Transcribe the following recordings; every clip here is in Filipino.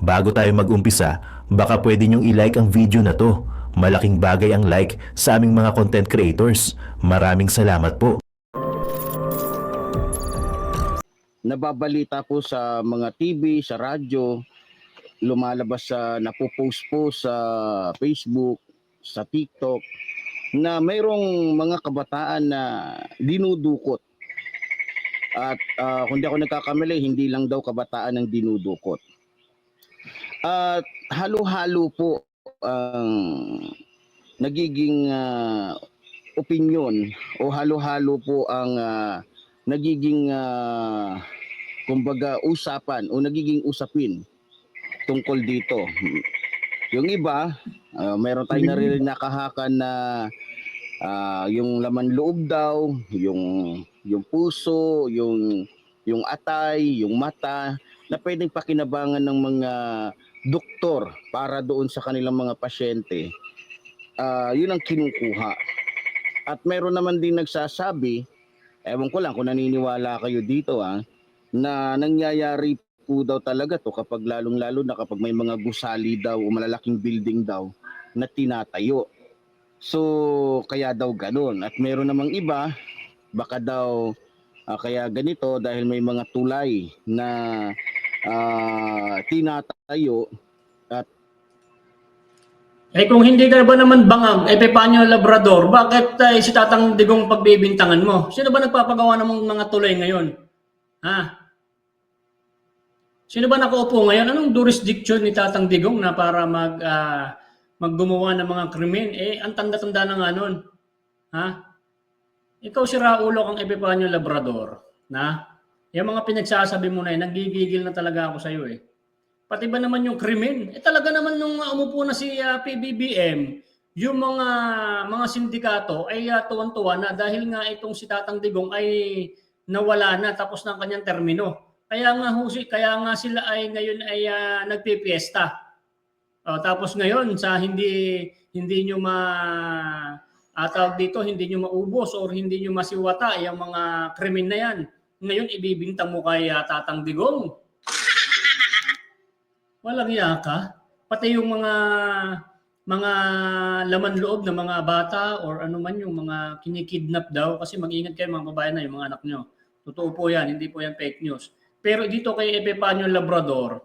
Bago tayo mag-umpisa, baka pwede nyong i-like ang video na to. Malaking bagay ang like sa aming mga content creators. Maraming salamat po. Nababalita po sa mga TV, sa radyo, lumalabas sa napopost po sa Facebook, sa TikTok na mayroong mga kabataan na dinudukot. At kung di ako nagkakamali, hindi lang daw kabataan ang dinudukot. At halo-halo po ang nagiging opinyon o halo-halo po ang nagiging kumbaga usapan o nagiging usapin tungkol dito. Yung iba, mayroon tayong narinig na kahakan na yung laman loob daw, yung puso, yung atay, yung mata na pwedeng pakinabangan ng mga doktor para doon sa kanilang mga pasyente. Yun ang kinukuha. At mayroon naman din nagsasabi, ewan ko lang kung naniniwala kayo dito na nangyayari po daw talaga to kapag lalong-lalo na kapag may mga gusali daw o malalaking building daw na tinatayo. So kaya daw ganun. At meron namang iba, baka daw kaya ganito dahil may mga tulay na tinatayo. At kung hindi ka ba naman bangag, paano Labrador, bakit si Tatang Digong pagbibintangan mo? Sino ba nagpapagawa ng mga tulay ngayon? Ha? Sino ba nakaupo ngayon? Anong jurisdiction ni Tatang Digong na para maggumawa ng mga krimen? Ang tanda-tanda na nga nun. Ha? Ikaw si Raulo kang Epifanio Labrador. Na? Yung mga pinagsasabi mo na nagigigil na talaga ako sa'yo Pati ba naman yung krimen? Talaga naman nung umupo na si PBBM, yung mga sindikato ay tuwan-tuwa na dahil nga itong si Tatang Digong ay nawala na tapos ng kanyang termino. Kaya nga sila ay ngayon ay nagpipiesta. Tapos ngayon sa hindi niyo tawag dito, hindi niyo maubos or hindi niyo masiwata yung mga krimen na yan. Ngayon ibibintang mo kay Tatang Digong. Walang iya ka. Pati yung mga laman loob ng mga bata or ano man yung mga kinikidnap daw kasi mag-ingat kayo mga babae na yung mga anak nyo. Totoo po yan, hindi po yan fake news. Pero dito kay Epifanio Labrador,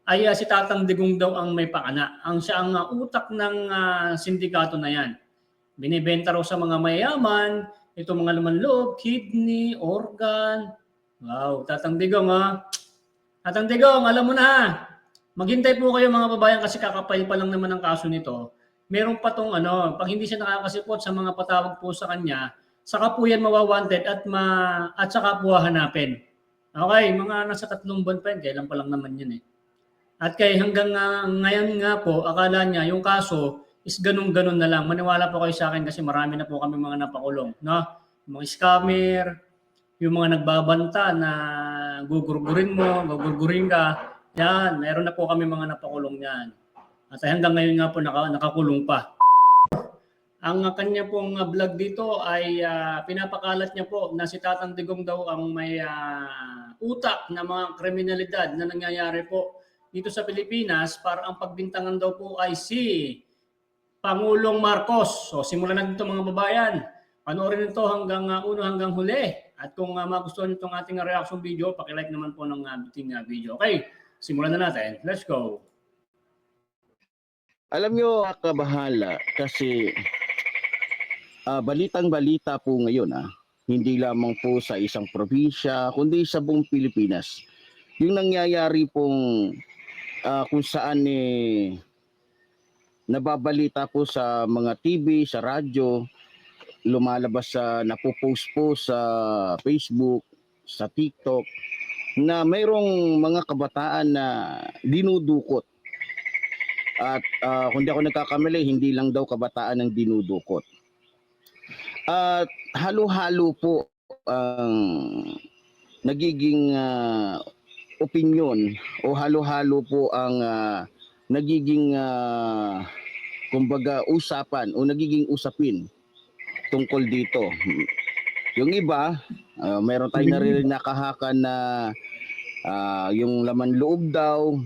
ay si Tatang Digong daw ang may pakana. Siya ang utak ng sindikato na yan. Binibenta raw sa mga mayayaman, ito mga laman loob, kidney, organ. Wow, Tatang Digong Tatang Digong, alam mo na maghintay po kayo mga babayan kasi kakapay pa lang naman ang kaso nito. Meron pa tong pag hindi siya nakakasipot sa mga patawag po sa kanya, saka po yan mawawanted at saka po hahanapin. Okay, mga nasa 3 buwan pa yan, kailan pa lang naman yan At hanggang ngayon nga po, akala niya yung kaso is ganun-ganun na lang. Maniwala po kayo sa akin kasi marami na po kami mga napakulong. No? Yung mga scammer, yung mga nagbabanta na gugurgurin mo, gugurgurin ka, yan, meron na po kami mga napakulong yan. At hanggang ngayon nga po nakakulong pa. Ang kanya pong vlog dito ay pinapakalat niya po na si Tatang Digong daw ang may utak na mga kriminalidad na nangyayari po dito sa Pilipinas para ang pagbintangan daw po ay si Pangulong Marcos. So simulan natin ito mga babayan. Panoorin nito hanggang uno hanggang huli. At kung magustuhan niyo itong ating reaction video, pakilike naman po ng ating video. Okay, simulan na natin. Let's go. Alam nyo, kabahala, kasi balitang-balita po ngayon, hindi lamang po sa isang probinsya, kundi sa buong Pilipinas. Yung nangyayari pong kung saan nababalita po sa mga TV, sa radyo, lumalabas sa napopost po sa Facebook, sa TikTok, na mayroong mga kabataan na dinudukot. At kung di ako nagkakamali, hindi lang daw kabataan ang dinudukot. At halo-halo po ang nagiging opinyon o halo-halo po ang nagiging kumbaga usapan o nagiging usapin tungkol dito. Yung iba, mayroon tayong narinig na kahakan na yung laman loob daw,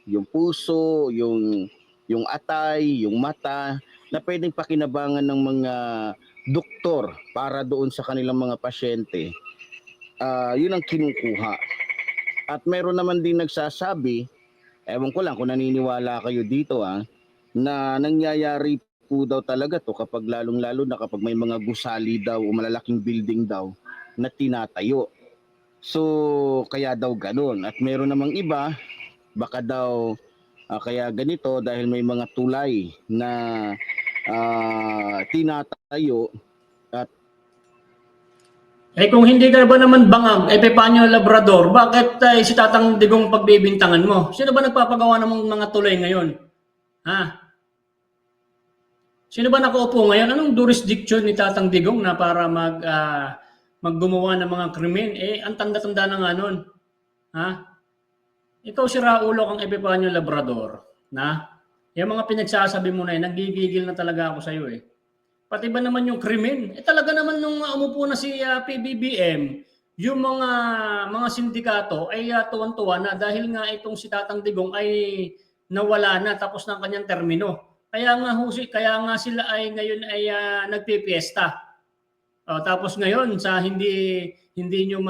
yung puso, yung atay, yung mata na pwedeng pakinabangan ng mga doktor para doon sa kanilang mga pasyente. Yun ang kinukuha. At meron naman din nagsasabi, ewan ko lang kung naniniwala kayo dito na nangyayari po daw talaga to kapag lalong-lalo na kapag may mga gusali daw o malalaking building daw na tinatayo. So, kaya daw ganun. At meron namang iba, baka daw kaya ganito dahil may mga tulay na tinatayo. At Kung hindi ka ba naman bangag, paano Labrador, bakit si Tatang Digong pagbibintangan mo? Sino ba nagpapagawa ng mga tuloy ngayon? Ha? Sino ba nakaupo ngayon? Anong jurisdiction ni Tatang Digong na para maggumawa ng mga krimen? Ang tanda-tanda na nga nun. Ha? Ikaw si Raulo kang Epifanio Labrador. Na? Yung mga pinagsasabi mo na nagigigil na talaga ako sa'yo Pati ba naman yung krimen? Talaga naman nung umupo na si PBBM, yung mga sindikato ay tuwan-tuwa na dahil nga itong si Tatang Digong ay nawala na tapos ng kanyang termino. Kaya nga sila ay ngayon ay nagpipiesta. Tapos ngayon sa hindi nyo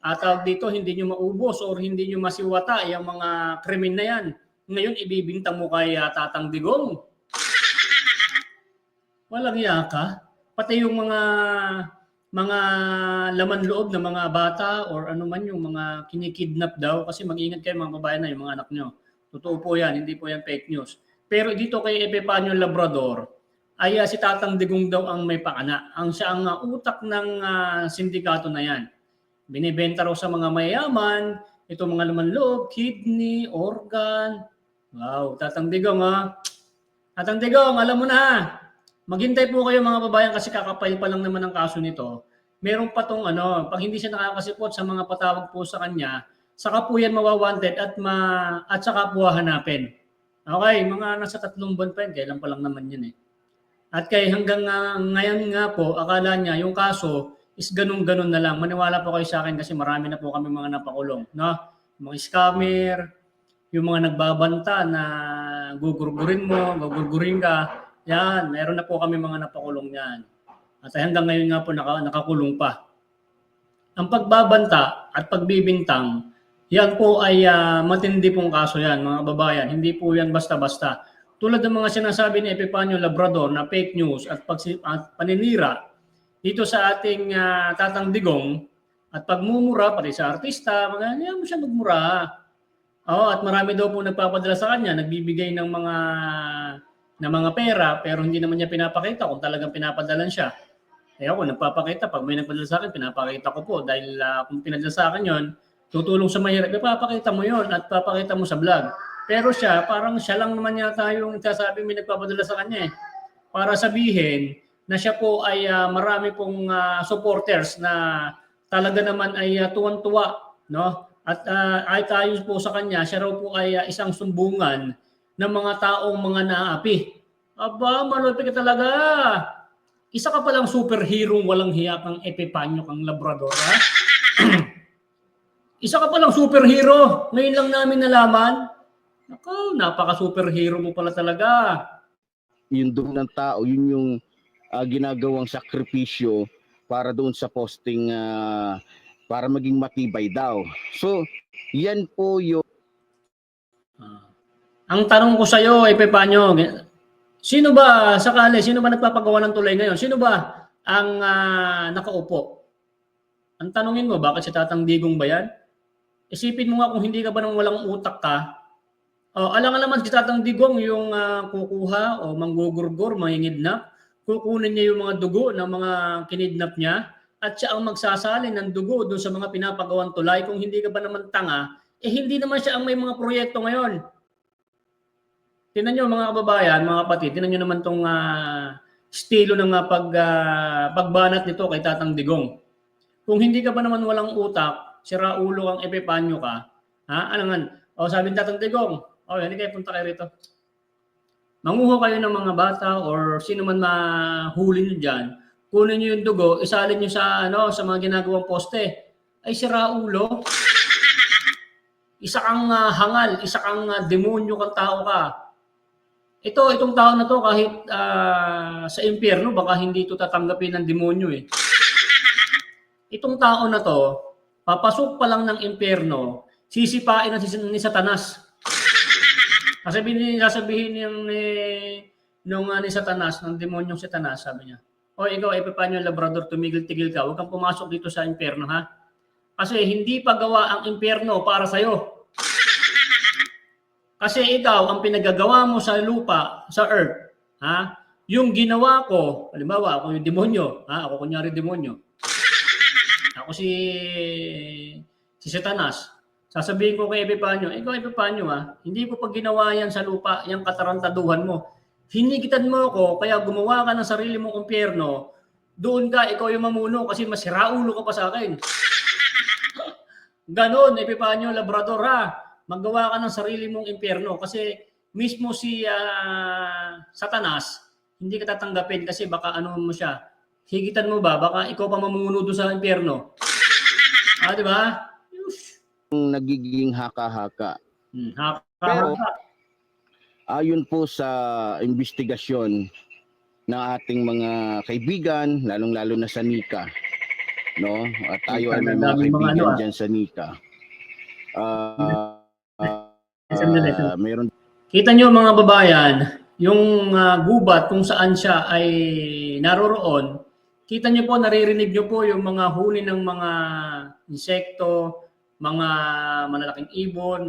tawag dito, hindi nyo maubos or hindi nyo masiwata yung mga krimen na yan. Ngayon ibibintang mo kay Tatang Digong. Walang iya ka. Pati yung mga laman loob ng mga bata or ano man yung mga kinikidnap daw kasi mag-ingat kayo mga babae na yung mga anak nyo. Totoo po yan, hindi po yan fake news. Pero dito kay Epifanio Labrador ay si Tatang Digong daw ang may pakana. Siya ang utak ng sindikato na yan. Binibenta raw sa mga mayayaman, ito mga laman loob, kidney, organ. Wow, Tatang Digong Tatang Digong, alam mo na maghintay po kayo mga babayan kasi kakapile pa lang naman ang kaso nito. Meron pa tong pag hindi siya nakakasipot sa mga patawag po sa kanya, saka po yan mawawanted at saka po hahanapin. Okay, mga nasa 3 buwan pa yan, kailan pa lang naman yun At hanggang ngayon nga po, akala niya yung kaso is ganun-ganun na lang. Maniwala po kayo sa akin kasi marami na po kami mga napakulong. No? Mga scammer, yung mga nagbabanta na gugurgurin mo, gugurgurin ka, yan, meron na po kami mga napakulong yan. At hanggang ngayon nga po nakakulong pa. Ang pagbabanta at pagbibintang, yan po ay matindi pong kaso yan, mga babayan. Hindi po yan basta-basta. Tulad ng mga sinasabi ni Epifanio Labrador na fake news at paninira dito sa ating Tatang Digong at pagmumura pati sa artista, hindi mo siya magmura. At marami daw po nagpapadala sa kanya, nagbibigay ng mga pera pero hindi naman niya pinapakita kung talagang pinapadalan siya. Ako nagpapakita, pag may nagpadala sa akin, pinapakita ko po dahil kung pinadala sa akin yon, tutulong sa mahirap, ipapakita mo yon at papakita mo sa vlog. Pero siya, parang siya lang naman yata yung sasabi may nagpapadala sa kanya para sabihin na siya po ay marami pong supporters na talaga naman ay tuwan-tuwa, no? At ay tayo po sa kanya, siya raw po ay isang sumbungan ng mga taong mga naapi. Aba, malupit ka talaga. Isa ka palang superhero walang hiya kang Epifanio kang Labrador, ha? Isa ka palang superhero. Ngayon lang namin nalaman. Ako, napaka-superhero mo pala talaga. Yung dugo ng tao, yun yung ginagawang sakripisyo para doon sa posting para maging matibay daw. So, yan po yung Ang tanong ko sa iyo, Epifanio, sino ba nagpapagawa ng tulay ngayon? Sino ba ang nakaupo? Ang tanongin mo, bakit si Tatang Digong ba yan? Isipin mo nga kung hindi ka ba nang walang utak ka, alam naman si Tatang Digong yung kukuha o manggugurgur, mangingidnap, kukunin niya yung mga dugo ng mga kinidnap niya at siya ang magsasalin ng dugo doon sa mga pinapagawang tulay. Kung hindi ka ba naman tanga, hindi naman siya ang may mga proyekto ngayon. Tingnan nyo mga kababayan, mga kapatid, tingnan nyo naman itong estilo ng pagbanat nito kay Tatang Digong. Kung hindi ka ba naman walang utak, sira ulo kang Epifanio ka, sabi ng Tatang Digong, hindi kayo punta kayo rito. Manguha kayo ng mga bata or sino man mahuli nyo dyan, kunin nyo yung dugo, isalin nyo sa mga ginagawang poste. Ay sira ulo. isa kang hangal, isa kang demonyo kang tao ka. Itong tao na to kahit sa impyerno baka hindi ito tatanggapin ng demonyo eh. Itong tao na to, papasok pa lang ng impyerno, sisipain na ni Satanas. Sasabihin ni Satanas, ng demonyong Satanas, sabi niya, o ikaw, Epifanio Labrador, tumigil-tigil ka, huwag kang pumasok dito sa impyerno, ha? Kasi hindi pa gawa ang impyerno para sa'yo. Kasi ikaw, ang pinagagawa mo sa lupa, sa earth, ha? Yung ginawa ko, halimbawa, ako yung demonyo, ha? Ako kunyari demonyo. Ako si Satanas. Sasabihin ko kay Epifanio, ikaw Epifanio hindi ko pa ginawa yan sa lupa, yung katarantaduhan mo. Hinigitan mo ako, kaya gumawa ka ng sarili mong impyerno, doon ka, ikaw yung mamuno kasi masiraulo ka pa sa akin. Ganon, Epifanio Labrador magawa ka ng sarili mong impyerno kasi mismo si Satanas, hindi ka tatanggapin kasi baka ano mo siya, higitan mo ba, baka ikaw pa mamuno doon sa impyerno. Di ba? Nagiging haka-haka. Pero ayon po sa investigasyon ng ating mga kaibigan, lalong-lalo na sa NICA, no? At tayo ay may mga kaibigan dyan sa NICA. Meron. Kita nyo mga babayan, yung gubat kung saan siya ay naroroon, kita nyo po, naririnig nyo po yung mga huni ng mga insekto, mga malalaking ibon,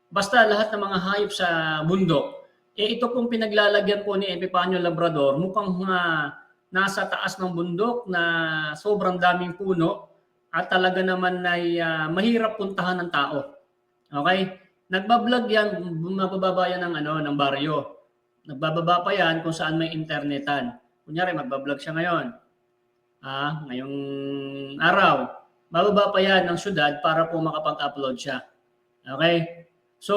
basta lahat ng mga hayop sa bundok. Ito pong pinaglalagyan po ni Epifanio Labrador, mukhang nasa taas ng bundok na sobrang daming puno at talaga naman ay mahirap puntahan ng tao. Okay? Nagbablog yan, mabababa yan ng baryo. Nagbababa pa yan kung saan may internetan. Kunyari, magbablog siya ngayon. Ngayong araw. Bababa pa yan ng syudad para po makapag-upload siya. Okay? So,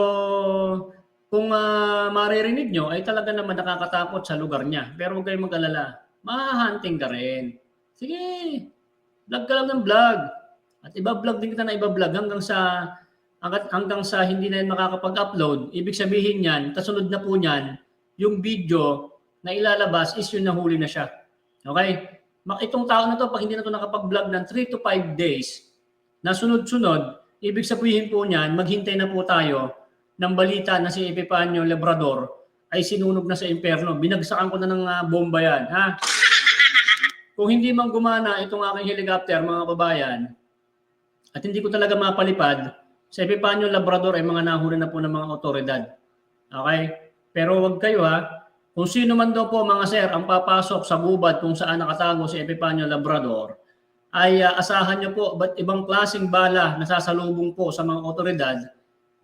kung maririnig nyo, ay talaga naman nakakatakot sa lugar niya. Pero huwag kayong mag-alala. Mahahunting ka rin. Sige, vlog ka lang ng vlog. At iba-vlog din kita na iba-vlog hanggang sa hindi na yan makakapag-upload. Ibig sabihin yan, kasunod na po niyan, yung video na ilalabas is yung nahuli na siya. Okay? Itong tao na to, pag hindi na to nakapag-vlog ng 3 to 5 days, na sunod-sunod, ibig sabihin po niyan, maghintay na po tayo ng balita na si Epifanio Labrador ay sinunog na sa impyerno. Binagsakan ko na ng bomba yan. Kung hindi man gumana itong aking helicopter, mga kababayan, at hindi ko talaga mapalipad, si Epifanio Labrador ay mga nahuli na po ng mga otoridad. Okay? Pero wag kayo kung sino man daw po mga sir ang papasok sa gubat kung saan nakatago si Epifanio Labrador, ay asahan nyo po ba't ibang klaseng bala na sasalubong po sa mga otoridad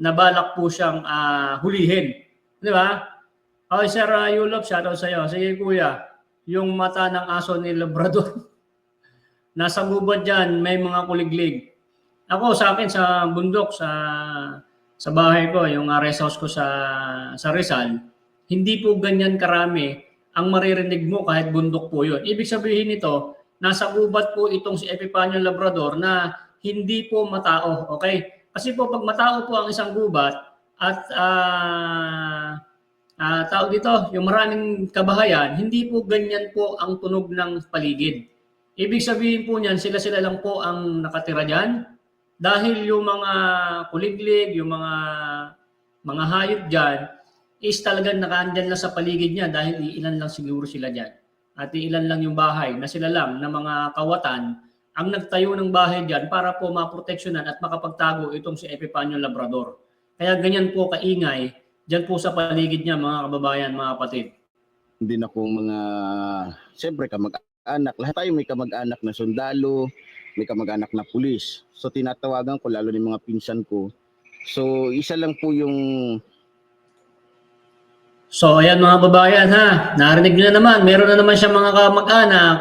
na balak po siyang hulihin. Di ba? Okay, Sir Yulop, shoutout sa iyo. Sige kuya, yung mata ng aso ni Labrador, nasa gubat dyan, may mga kuliglig. Ako sa akin, sa bundok, sa bahay ko, yung rest house ko sa Rizal, hindi po ganyan karami ang maririnig mo kahit bundok po yun. Ibig sabihin nito, nasa gubat po itong si Epifanio Labrador na hindi po matao. Okay? Kasi po pag matao po ang isang gubat at tao dito, yung maraming kabahayan, hindi po ganyan po ang tunog ng paligid. Ibig sabihin po niyan, sila-sila lang po ang nakatira dyan. Dahil yung mga kuliglig, yung mga hayop dyan, is talagang nakaandyan lang sa paligid niya dahil ilan lang siguro sila dyan. At ilan lang yung bahay na sila lang na mga kawatan ang nagtayo ng bahay dyan para po maproteksyonan at makapagtago itong si Epifanio Labrador. Kaya ganyan po kaingay dyan po sa paligid niya mga kababayan, mga kapatid. Hindi na kung mga, siyempre kamag-anak, lahat tayo may kamag-anak na sundalo, may kamag-anak na pulis. So tinatawagan ko lalo ng mga pinsan ko. So isa lang po yung So ayan mga babayan narinig nyo na naman, meron na naman siya mga kamag-anak,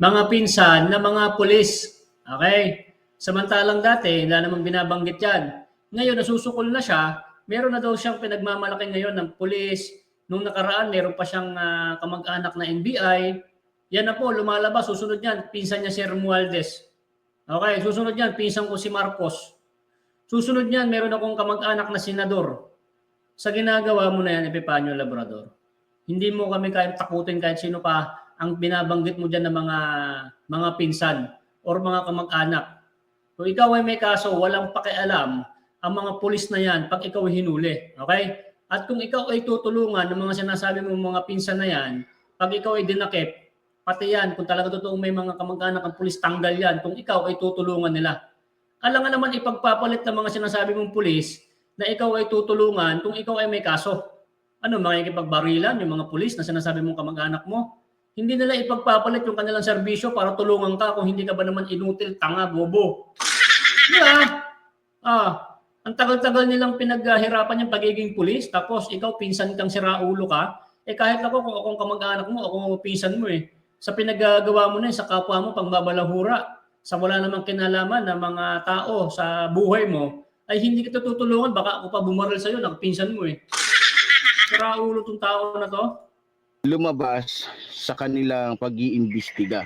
mga pinsan na mga pulis. Okay? Samantalang dati, wala namang binabanggit yan. Ngayon nasusukol na siya, meron na daw siyang pinagmamalaki ngayon ng pulis. Nung nakaraan, meron pa siyang kamag-anak na NBI. Yan na po, lumalabas, susunod yan, pinsan niya si Romualdez. Okay, susunod yan, pinsan ko si Marcos. Susunod niyan, meron akong kamag-anak na senador. Sa ginagawa mo na yan, Epifanio Labrador, hindi mo kami kahit takutin kahit sino pa ang binabanggit mo dyan ng mga pinsan or mga kamag-anak. Kung ikaw ay may kaso, walang pakialam ang mga pulis na yan pag ikaw ay hinuli. Okay? At kung ikaw ay tutulungan ng mga sinasabi mong mga pinsan na yan, pag ikaw ay dinakip, pati yan, kung talaga totoong may mga kamag-anak ang pulis, tanggal yan kung ikaw ay tutulungan nila. Alangan naman ipagpapalit ng mga sinasabi mong pulis na ikaw ay tutulungan kung ikaw ay may kaso. Ano, makikipagbarilan yung mga pulis na sinasabi mong kamag-anak mo? Hindi nila ipagpapalit yung kanilang serbisyo para tulungan ka kung hindi ka ba naman inutil, tanga, bobo. Di ba? Ang tagal-tagal nilang pinaghirapan yung pagiging pulis, tapos ikaw pinsan kang siraulo ka, kahit ako kung akong kamag-anak mo, ako pinsan mo Sa pinagagawa mo na sa kapwa mo, pangbabalahura, sa wala namang kinalaman ng mga tao sa buhay mo, ay hindi kita tutulungan, baka ako pa bumaril sa'yo, nakapinsan mo Siraulo tong tao na to. Lumabas sa kanilang pag-iimbestiga,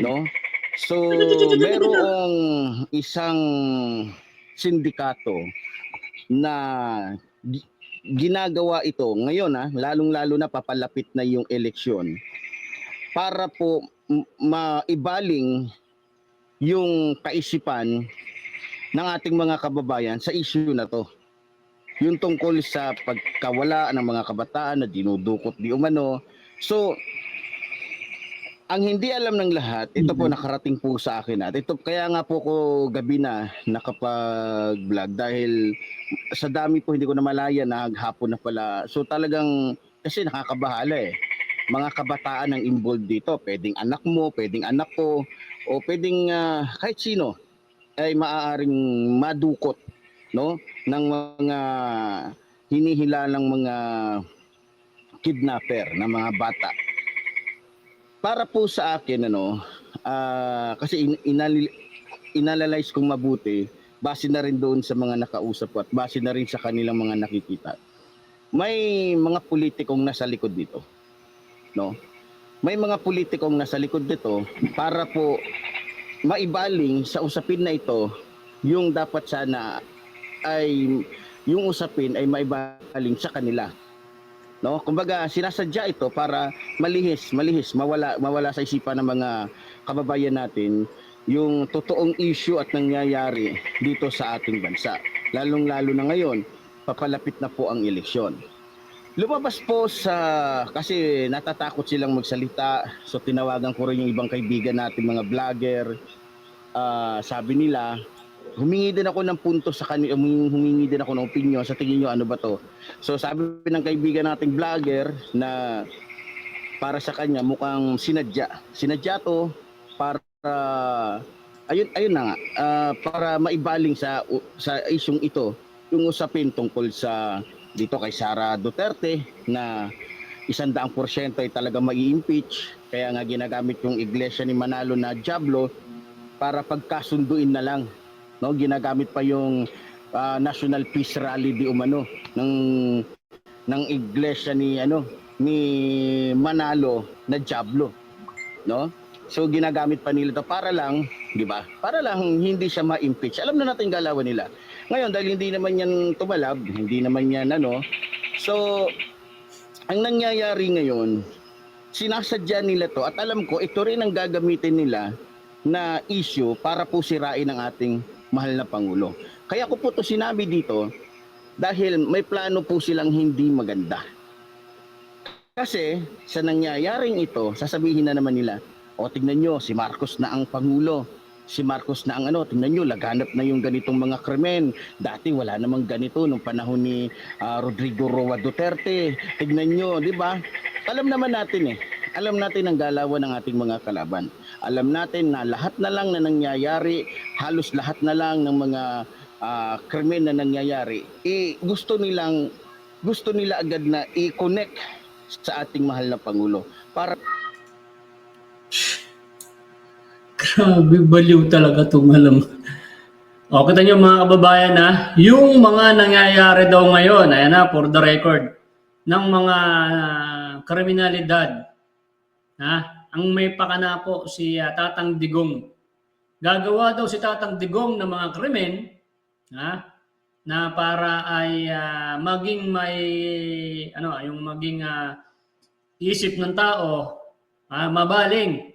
no? So, merong isang sindikato na ginagawa ito ngayon, lalong-lalo na papalapit na yung eleksyon, para po maibaling yung kaisipan ng ating mga kababayan sa issue na to. Yung tungkol sa pagkawala ng mga kabataan na dinudukot di umano. So, ang hindi alam ng lahat, ito po nakarating po sa akin at ito kaya nga po ko gabi na nakapag-vlog dahil sa dami po hindi ko na malaya na hapon na pala. So talagang kasi nakakabahala Mga kabataan ang involved dito. Pwedeng anak mo, pwedeng anak ko, o pwedeng kahit sino ay maaaring madukot, no, ng mga hinihilalang mga kidnapper na mga bata. Para po sa akin kasi inanalyze kong mabuti base na rin doon sa mga nakausap ko at base na rin sa kanilang mga nakikita. May mga politikong nasa likod dito, no? May mga politikong nasa likod dito para po maibaling sa usapin na ito yung dapat sana ay yung usapin ay maibaling sa kanila. No, kumbaga sinasadya ito para malihis mawala sa isipan ng mga kababayan natin yung totoong issue at nangyayari dito sa ating bansa. Lalong-lalo na ngayon, papalapit na po ang eleksyon. Lumabas po kasi natatakot silang magsalita, so tinawagan ko rin yung ibang kaibigan natin mga vlogger. Sabi nila, humingi din ako ng punto sa kanila, humingi din ako ng opinion sa tingin nyo ano ba to. So sabi ng kaibigan nating vlogger na para sa kanya mukhang sinadya to para ayun na nga para maibaling sa isyung ito yung usapin tungkol sa dito kay Sara Duterte na 100% ay talaga mai-impeach, kaya nga ginagamit yung iglesia ni Manalo na Diablo para pagkasunduin na lang. No, ginagamit pa yung National Peace Rally di umano ng iglesia ni Manalo na Diablo, no? So ginagamit pa nila to para lang, di ba? Para lang hindi siya ma-impeach. Alam na natin galawan nila. Ngayon dahil hindi naman yan tumalab, hindi naman yan So ang nangyayari ngayon, sinasadya nila to at alam ko ito rin ang gagamitin nila na issue para po sirain ang ating mahal na Pangulo. Kaya ko po ito sinabi dito dahil may plano po silang hindi maganda. Kasi sa nangyayaring ito, sasabihin na naman nila, tingnan nyo, si Marcos na ang Pangulo. Si Marcos na ang tingnan nyo, laganap na yung ganitong mga krimen. Dati wala namang ganito nung panahon ni Rodrigo Roa Duterte. Tignan nyo, di ba? Alam naman natin Alam natin ang galawan ng ating mga kalaban. Alam natin na lahat na lang na nangyayari, halos lahat na lang ng mga krimen na nangyayari, gusto nila agad na i-connect sa ating mahal na Pangulo. Para Grabe, baliw talaga itong kita nyo mga kababayan yung mga nangyayari daw ngayon, ayan for the record, ng mga kriminalidad. Ang may pakanako si Tatang Digong. Gagawa daw si Tatang Digong ng mga krimen ha? Na para ay maging may ano, yung maging isip ng tao mabaling.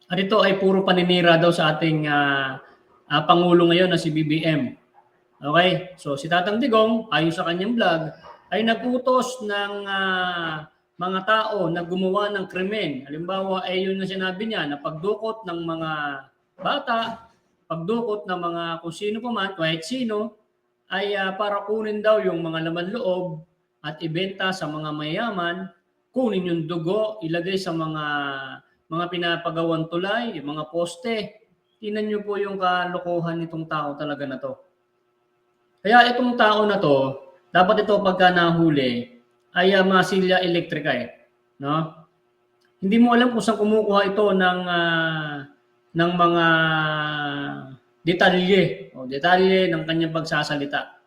At ito ay puro paninira daw sa ating Pangulo ngayon na si BBM. Okay? So si Tatang Digong, ayon sa kanyang vlog, ay nag-utos ng mga tao na gumawa ng krimen. Halimbawa, ay yun na sinabi niya na pagdukot ng mga bata, pagdukot ng mga kung sino pa man, kahit sino, ay para kunin daw yung mga laman loob at ibenta sa mga mayaman, kunin yung dugo, ilagay sa mga pinapagawang tulay, yung mga poste. Tingnan niyo po yung kalokohan nitong tao talaga na to. Kaya itong tao na to, dapat ito pagka nahuli, ay masilya elektrika no? Hindi mo alam kung saan kumukuha ito ng mga detalye ng kanyang pagsasalita.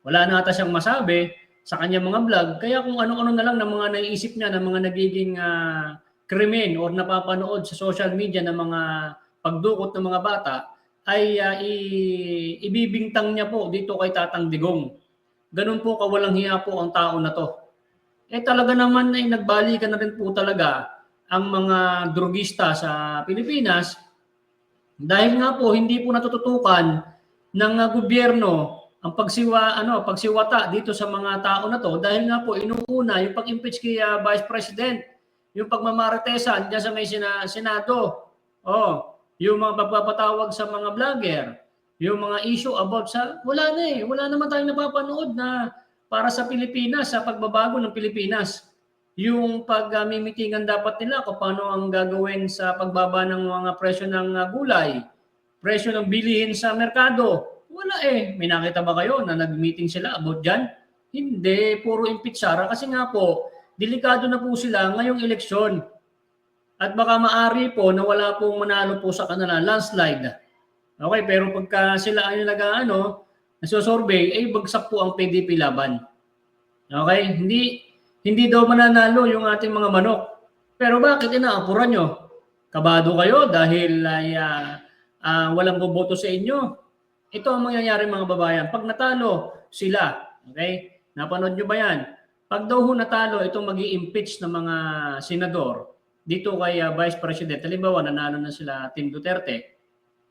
Wala na ata siyang masabi sa kanyang mga vlog, kaya kung ano-ano na lang ng mga naiisip niya, ng mga nagiging krimen or napapanood sa social media ng mga pagdukot ng mga bata, ay ibibintang niya po dito kay Tatang Digong. Ganun po kawalang hiya po ang tao na to. Talaga naman ay nagbalikan na rin po talaga ang mga drogista sa Pilipinas dahil nga po hindi po natututukan ng gobyerno ang pagsiwata dito sa mga tao na to dahil nga po inuuna yung pag-impeach kay Vice President, yung pagmamaritesan diyan sa may Senado. Yung mga pagpapatawag sa mga vlogger, yung mga issue about wala na wala naman tayong napapanood na para sa Pilipinas, sa pagbabago ng Pilipinas. Yung pagmimitingan dapat nila kung paano ang gagawin sa pagbaba ng mga presyo ng gulay, presyo ng bilihin sa merkado. Wala May nakita ba kayo na nag-meeting sila about dyan? Hindi, puro impitsara kasi nga po, delikado na po sila ngayong eleksyon. At baka maari po na wala pong manalo po sa kanila, landslide. Okay, pero pagka sila ay nagsosurvey, ay bagsak po ang PDP laban. Okay, hindi daw mananalo yung ating mga manok. Pero bakit inaapuran nyo? Kabado kayo dahil walang boboto sa inyo. Ito ang mangyayari mga babayan. Pag natalo sila, okay? Napanood nyo ba yan? Pag daw natalo, itong mag-i-impeach ng mga senador dito kay Vice President, halimbawa nanalo na sila Team Duterte,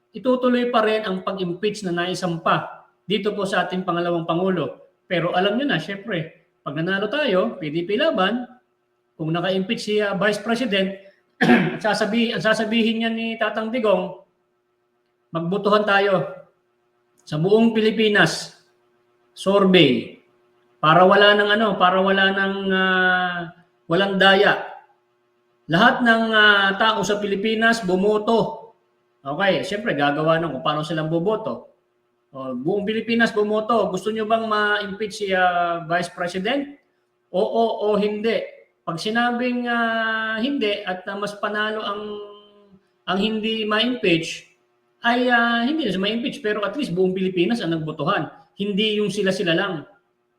itutuloy pa rin ang pag-impeach na naisampa dito po sa ating pangalawang Pangulo. Pero alam nyo na, syempre, pag nanalo tayo, PDP laban, kung naka-impeach si Vice President, at sasabihin niya ni Tatang Digong, magbotohan tayo sa buong Pilipinas, survey, para wala walang daya. Lahat ng tao sa Pilipinas bumoto. Okay, siyempre gagawa kung paano silang boboto. Buong Pilipinas bumoto. Gusto nyo bang ma-impeach si Vice President? Oo o hindi. Pag sinabing hindi at mas panalo ang hindi ma-impeach, ay hindi na siya ma-impeach pero at least buong Pilipinas ang nagbotohan. Hindi yung sila-sila lang.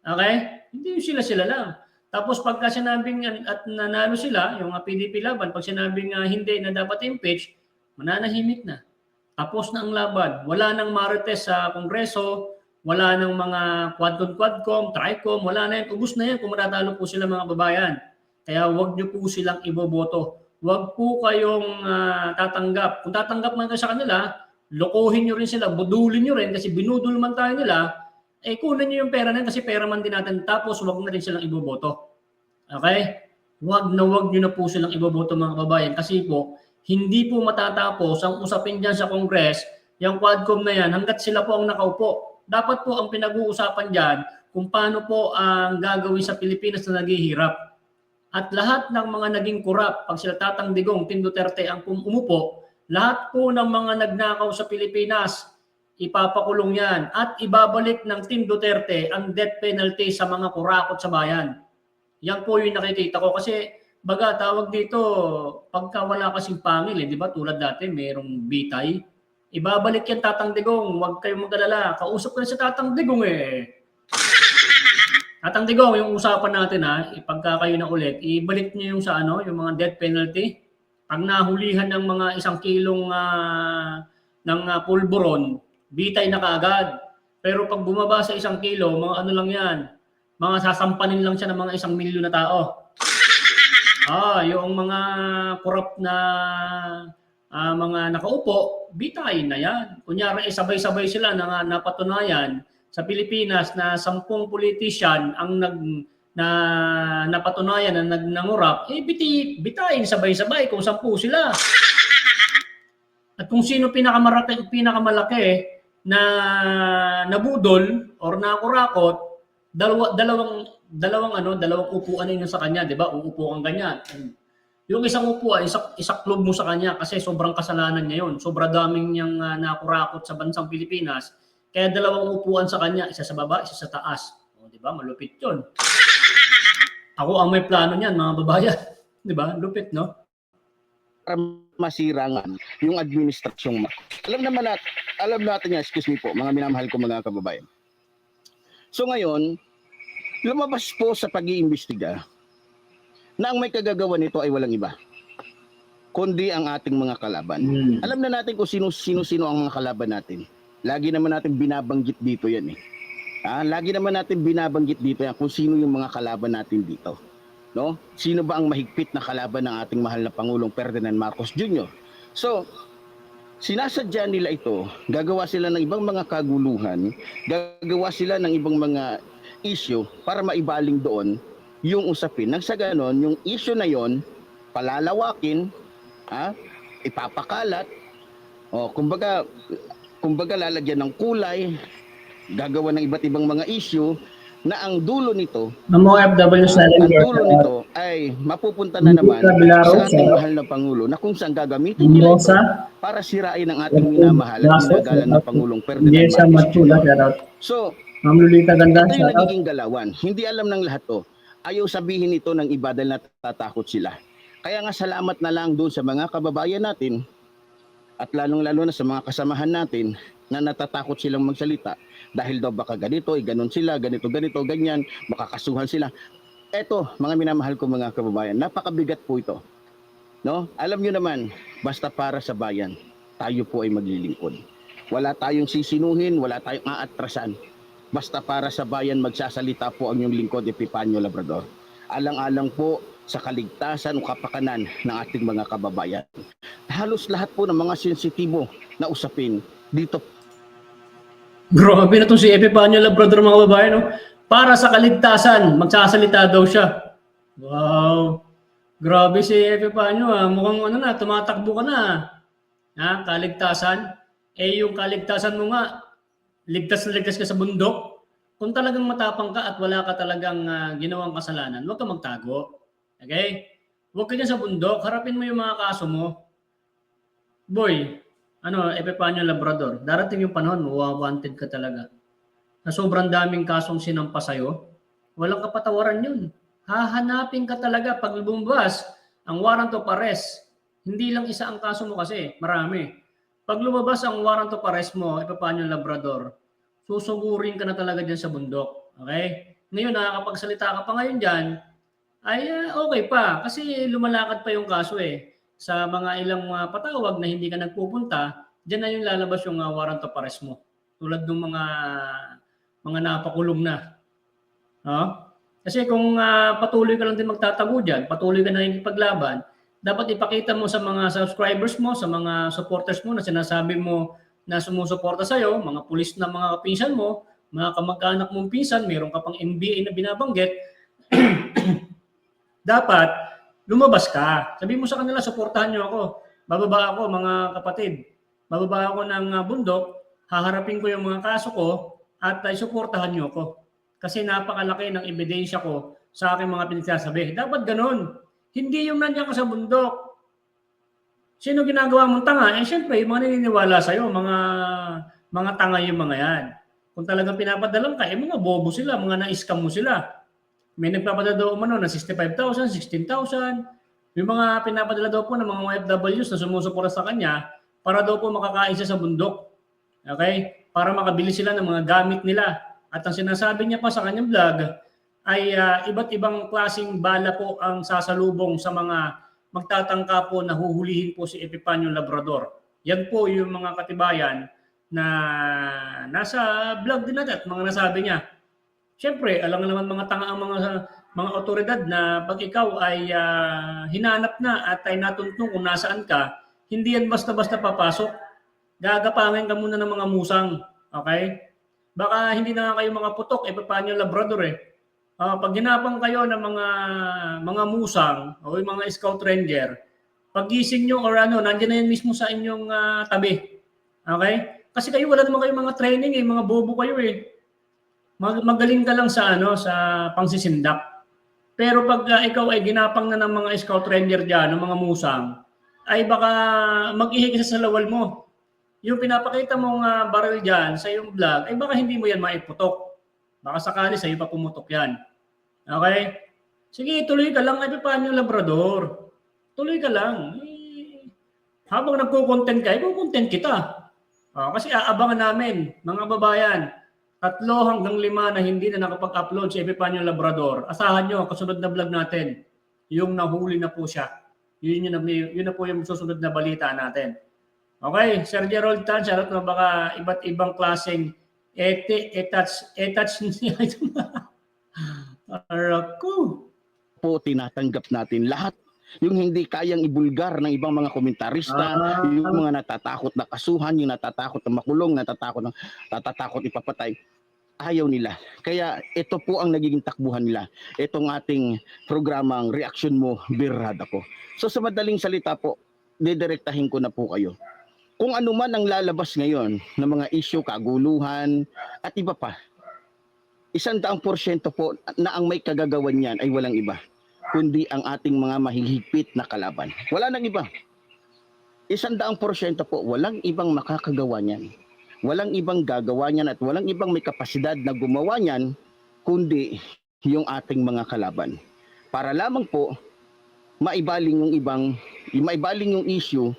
Okay? Hindi yung sila-sila lang. Tapos pagka sinabing at nanalo sila, yung PDP laban, pag sinabing hindi na dapat impeach, mananahimik na. Tapos na ang laban. Wala nang marites sa Kongreso, wala nang mga quadcom, tricom, wala na yan. Ubus na yan kung matatalo po sila mga babayan. Kaya huwag niyo po silang iboboto. Huwag po kayong tatanggap. Kung tatanggap man kayo sa kanila, lokohin nyo rin sila, budulin nyo rin kasi binudul man tayo nila, kunin nyo yung pera na kasi pera man din natin tapos huwag na rin silang iboboto. Okay? Huwag nyo na po silang iboboto mga kababayan kasi po, hindi po matatapos ang usapin dyan sa Congress, yung quadcom na yan, hanggat sila po ang nakaupo. Dapat po ang pinag-uusapan dyan kung paano po ang gagawin sa Pilipinas na naghihirap. At lahat ng mga naging kurap, pag sila Tatang Digong, Team Duterte ang umupo, lahat po ng mga nagnakaw sa Pilipinas, ipapakulong yan at ibabalik ng Team Duterte ang death penalty sa mga kurakot sa bayan. Yan po yung nakikita ko kasi baga tawag dito, pagka wala kasing pangil, di ba tulad dati mayroong bitay, ibabalik yan Tatang Digong, huwag kayong mag-alala, kausap ko na si Tatang Digong Tatang Digong, yung usapan natin pagka kayo na ulit, ibalik niyo yung sa yung mga death penalty. Pag nahulihan ng mga 1 kilong ng pulburon, bitay na kaagad. Pero pag bumaba sa 1 kilo, mga ano lang yan, mga sasampanin lang siya ng mga 1 milyon na tao. Yung mga korap na mga nakaupo, bitayin na yan. Kunyari, sabay-sabay sila na napatunayan sa Pilipinas na 10 politician ang napatunayan na nangurap, bitayin sabay-sabay kung 10 sila. At kung sino pinakamalaki na nabudol or nakurakot, dalawang upuan na yun sa kanya, 'di ba? Uupo kang ganyan. Yung isang upuan, isaklob mo sa kanya kasi sobrang kasalanan niya yun. Sobra daming niyang nakurakot sa bansang Pilipinas. Kaya 2 upuan sa kanya, isa sa baba, isa sa taas. O, 'di ba? Malupit 'yun. Ako ang may plano niyan, mga babayan. 'Di ba? Lupit, no? Para masira nga yung administrasyong alam natin yan, excuse me po, mga minamahal ko mga kababayan. So ngayon, lumabas po sa pag-iimbestiga na ang may kagagawa nito ay walang iba kundi ang ating mga kalaban. Alam na natin kung sino ang mga kalaban natin. Lagi naman natin binabanggit dito yan eh. Lagi naman natin binabanggit dito yan kung sino yung mga kalaban natin dito. No? Sino ba ang mahigpit na kalaban ng ating mahal na Pangulong Ferdinand Marcos Jr.? So, sinasadya nila ito, gagawa sila ng ibang mga kaguluhan, gagawa sila ng ibang mga issue para maibaling doon yung usapin. Nang sa ganon, yung issue na yon palalawakin, ipapakalat, kumbaga lalagyan ng kulay, gagawa ng iba't ibang mga issue na ang dulo nito, ay mapupunta na naman sa ating mahal na Pangulo na kung saan gagamitin nila ito para sirain ang ating minamahal at minagalang na Pangulong Ferdinand Marcos. So, ito yung nagiging galawan. Hindi alam ng lahat to. Ayaw sabihin ito ng iba dahil natatakot sila. Kaya nga salamat na lang doon sa mga kababayan natin at lalong-lalo na sa mga kasamahan natin na natatakot silang magsalita dahil daw baka ganito, ganon sila, ganito, ganyan, makakasuhan sila. Eto, mga minamahal ko mga kababayan, napakabigat po ito. No? Alam nyo naman, basta para sa bayan, tayo po ay maglilingkod. Wala tayong sisinuhin, wala tayong aatrasan. Basta para sa bayan, magsasalita po ang yung lingkod, Epifanio Labrador. Alang-alang po sa kaligtasan o kapakanan ng ating mga kababayan. Halos lahat po ng mga sensitibo na usapin dito. Grabe na itong si Epifanio Labrador, mga babae, no? Para sa kaligtasan, magsasalita daw siya. Wow. Grabe si Epifanio, mukhang tumatakbo ka na. Kaligtasan. Yung kaligtasan mo nga, ligtas na ligtas ka sa bundok. Kung talagang matapang ka at wala ka talagang ginawang kasalanan, huwag ka magtago. Okay? Huwag ka dyan sa bundok, harapin mo yung mga kaso mo. Boy, Epifanio Labrador, darating yung panahon, wanted ka talaga. Na sobrang daming kasong sinampa sa'yo, walang kapatawaran yun. Hahanapin ka talaga pag lumabas ang warrant of arrest. Hindi lang isa ang kaso mo kasi, marami. Pag lumabas ang warrant of arrest mo, Epifanio Labrador, susugurin ka na talaga dyan sa bundok. Okay? Ngayon, nakakapagsalita ka pa ngayon dyan, ay okay pa. Kasi lumalakad pa yung kaso eh. Sa mga ilang patawag na hindi ka nagpupunta, dyan na yung lalabas yung warrant of arrest mo. Tulad ng mga napakulong na. Kasi kung patuloy ka lang din magtatago dyan, patuloy ka na nakikipaglaban, dapat ipakita mo sa mga subscribers mo, sa mga supporters mo na sinasabi mo na sumusuporta sa'yo, mga pulis na mga kapinsan mo, mga kamag-anak mong pinsan, mayroon ka pang MBA na binabanggit, dapat lumabas ka. Sabi mo sa kanila, suportahan nyo ako. Bababa ako, mga kapatid. Bababa ako ng bundok, haharapin ko yung mga kaso ko, at suportahan nyo ako. Kasi napakalaki ng ebidensya ko sa aking mga pinagsasabi. Dapat ganun. Hindi yung nandiyan ka sa bundok. Sino ginagawa mong tanga? Siyempre, yung mga naniniwala sa'yo, mga tanga yung mga yan. Kung talagang pinapadalang ka, mga bobo sila, mga na-scam mo sila. May nagpapadala daw umano na 65,000, 16,000. Yung mga pinapadala daw po ng mga OFWs na sumusuporta sa kanya para daw po makakain siya sa bundok. Okay? Para makabili sila ng mga gamit nila. At ang sinasabi niya pa sa kanyang vlog ay iba't ibang klaseng bala po ang sasalubong sa mga magtatangka po na huhulihin po si Epifanio Labrador. Yan po yung mga katibayan na nasa vlog din natin at mga nasabi niya. Siyempre, alam naman mga tanga ang mga otoridad na pag ikaw ay hinanap na at ay natuntun kung nasaan ka, hindi yan basta-basta papasok. Gagapangin ka muna ng mga musang. Okay? Baka hindi na nga kayo mga putok, paano yung Labrador eh. Pag hinapang kayo ng mga musang o yung mga scout ranger, pagising nyo or nandiyan na yan mismo sa inyong tabi. Okay? Kasi kayo wala naman kayo mga training mga bobo kayo eh. Magaling ka lang sa sa pangsisindak. Pero pag ikaw ay ginapang na ng mga scout ranger diyan, ng mga musang, ay baka mag-ihi ka sa lawal mo. Yung pinapakita mong barrel diyan sa iyong vlog, ay baka hindi mo yan maiputok. Baka sakali sa iyo pa pumutok yan. Okay? Sige, tuloy ka lang. Ay, paano yung Labrador? Tuloy ka lang. Habang nagko-content ka, i-content kita. Kasi aabangan namin, mga babayan, 3 hanggang 5 na hindi na nakapag-upload si Epipanyo Labrador. Asahan nyo, kasunod na vlog natin, yung nahuli na po siya. Yun na po yung susunod na balita natin. Okay, Sir Gerald Tan, shoutout na baka iba't ibang klaseng etouch niya ito. Arako. Po, tinatanggap natin lahat. Yung hindi kayang ibulgar ng ibang mga komentarista, yung mga natatakot na kasuhan, yung natatakot na makulong, natatakot ipapatay, ayaw nila. Kaya ito po ang nagiging takbuhan nila. Itong ating programang Reaksyon Mo, Birrada Ko. So sa madaling salita po, didirektahin ko na po kayo. Kung ano man ang lalabas ngayon ng mga issue, kaguluhan, at iba pa, 100% po na ang may kagagawan yan ay walang iba, kundi ang ating mga mahihigpit na kalaban. Wala nang iba. 100% po, walang ibang makakagawa niyan. Walang ibang gagawa niyan at walang ibang may kapasidad na gumawa niyan, kundi yung ating mga kalaban. Para lamang po, maibaling yung issue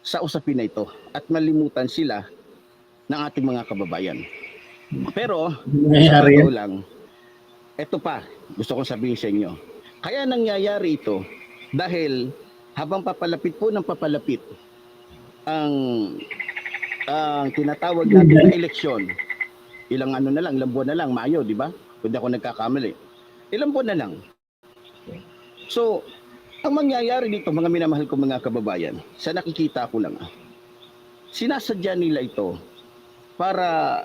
sa usapin na ito at malimutan sila ng ating mga kababayan. Pero, sa totoo lang, ito pa, gusto kong sabihin sa inyo. Kaya nangyayari ito dahil habang papalapit po ng papalapit ang tinatawag natin na eleksyon, ilang buwan na lang, Mayo, di ba? Kung di ako nagkakamali. Ilang buwan na lang. So, ang mangyayari dito, mga minamahal ko mga kababayan, sa nakikita ko lang, sinasadya nila ito para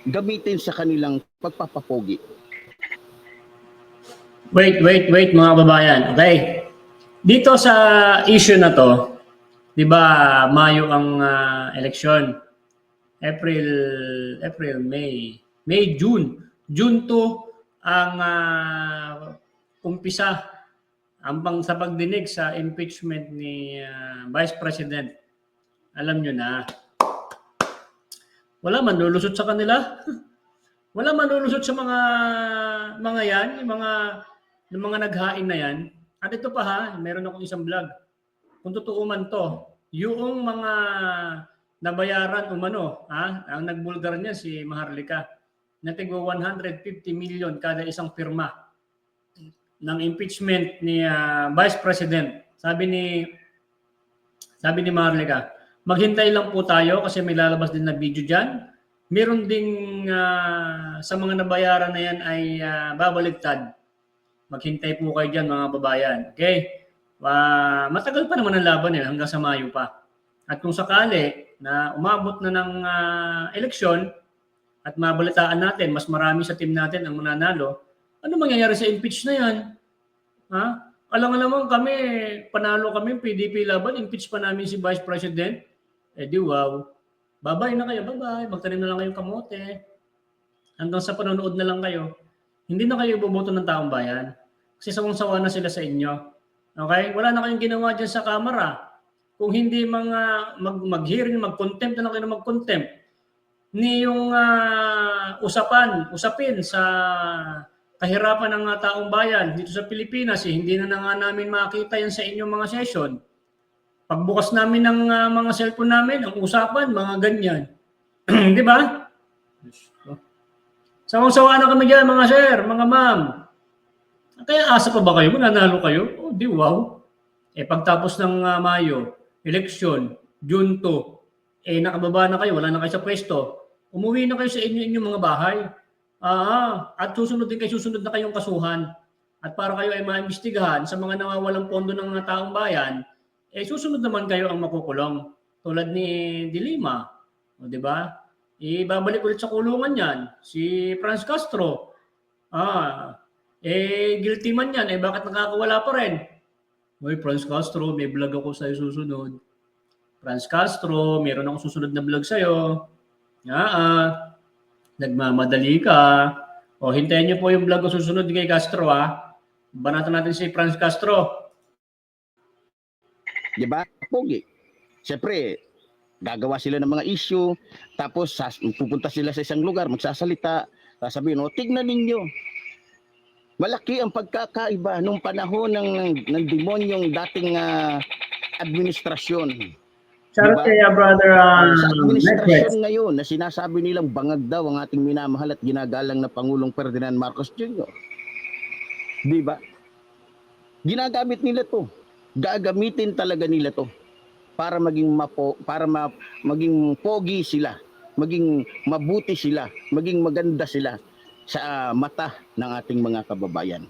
gamitin sa kanilang pagpapapogi. Wait mga kababayan. Okay. Dito sa issue na to, 'di ba, Mayo ang eleksyon. April, May, June. June 2 ang umpisa sa pagdinig sa impeachment ni Vice President. Alam nyo na. Wala man lulusot sa kanila. Wala man lulusot sa mga yan, yung mga naghain na yan. At ito pa meron akong isang vlog. Kung totoo man to, yung mga nabayaran umano, ang nagbulgar niya si Maharlika, na tigwa 150 million kada isang pirma ng impeachment ni Vice President. Sabi ni Maharlika, maghintay lang po tayo kasi may lalabas din na video dyan. Meron ding sa mga nabayaran na yan ay babaligtad. Maghintay po kayo dyan mga babayan. Okay? Matagal pa naman ang laban hanggang sa Mayo pa. At kung sakali na umabot na ng eleksyon at mabalitaan natin, mas marami sa team natin ang mananalo, ano mangyayari sa impeach na yan? Alam kami, panalo kami, PDP laban, impeach pa namin si Vice President. Di wow. Bye-bye na kayo, bye-bye. Magtanim na lang kayong kamote. Hanggang sa panonood na lang kayo. Hindi na kayo iboboto ng taong bayan. Kasi sawang-sawa na sila sa inyo. Okay? Wala na kayong ginawa dyan sa kamera. Kung hindi mag-hearing, mag-contempt na lang kayo mag-contempt. Ni yung usapin sa kahirapan ng taong bayan dito sa Pilipinas, hindi na nga namin makita yan sa inyong mga session. Pagbukas namin ng mga cellphone namin, ang usapan, mga ganyan. Di ba? Sawang-sawa na kami dyan, mga sir, mga ma'am. Kaya asa pa ba kayo? Mananalo kayo? Di wow. Pagtapos ng Mayo, eleksyon, June 2, nakababa na kayo, wala na kayo sa pwesto, umuwi na kayo sa inyong mga bahay. At susunod na kayong kasuhan. At para kayo ay maimbestigahan sa mga nawawalang pondo ng mga taong bayan, susunod naman kayo ang makukulong. Tulad ni Dilima, o, di ba? Ibabalik ulit sa kulungan yan. Si Franz Castro, guilty man yan, bakit nakakawala pa rin? Hoy, Franz Castro, may vlog ako sa'yo susunod. Franz Castro, meron akong susunod na vlog sa'yo. Nagmamadali ka. O, hintayin niyo po yung vlog ko susunod kay Castro, Banatan natin si Franz Castro. Di ba? Pogi. Siyempre, gagawa sila ng mga issue, tapos pupunta sila sa isang lugar, magsasalita, sasabihin, tignan ninyo. Malaki ang pagkakaiba nung panahon ng demonyong dating administrasyon. Charot Diba? kaya, brother. Sa administrasyon ngayon na sinasabi nilang bangag daw ang ating minamahal at ginagalang na Pangulong Ferdinand Marcos Jr. Di ba? Ginagamit nila to. Gagamitin talaga nila to para maging maging pogi sila, maging mabuti sila, maging maganda sila sa mata ng ating mga kababayan.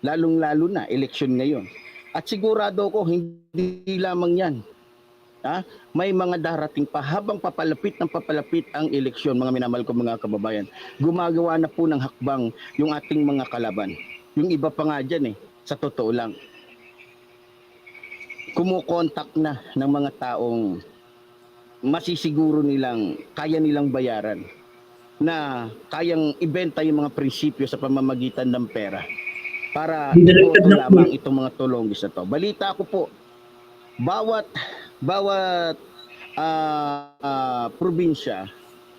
Lalong-lalo na eleksyon ngayon. At sigurado ko hindi lamang 'yan. May mga darating pa habang papalapit ang eleksyon, mga minamahal ko mga kababayan. Gumagawa na po ng hakbang yung ating mga kalaban. Yung iba pa nga dyan sa totoo lang. Kumukontak na ng mga taong masisiguro kaya nilang bayaran, na kayang ibenta yung mga prinsipyo sa pamamagitan ng pera para iboto lamang itong mga tulonggis na to. Balita ko po, bawat probinsya,